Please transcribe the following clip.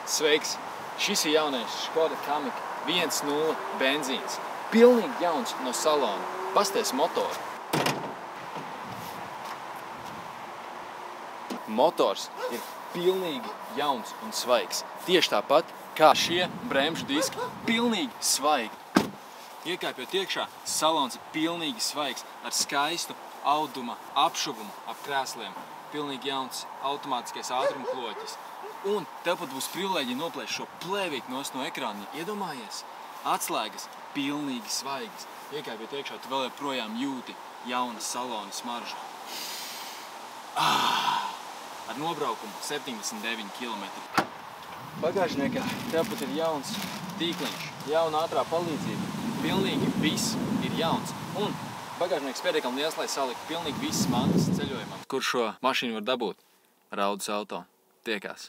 Sveiks! Šis ir jaunais Škoda Kamiq 1.0 benzīns. Pilnīgi jauns no salona. Pasties motoru. Motors ir pilnīgi jauns un svaigs. Tieši tāpat kā šie bremžu diski. Pilnīgi svaigi. Iekāpjot iekšā, salons ir pilnīgi svaigs ar skaistu auduma apšuvumu ap krēsliem. Pilnīgi jauns automātiskais ātruma kloķis. Un tev pat būs privilēģija noplēst šo plēvīti no ekrāna. Iedomājies, atslēgas pilnīgi svaigas. Iekāpjot iekšā, tu vēl joprojām jūti jauna salona smaržu. Ar nobraukumu 79 km. Bagāžniekā tev pat ir jauns tīkliņš, jauna ātrā palīdzība. Pilnīgi viss ir jauns. Un bagāžnieks pietiekami liels, lai saliktu pilnīgi visas mantas ceļojumam. Kur šo mašīnu var dabūt? Raudas auto. Tiekās!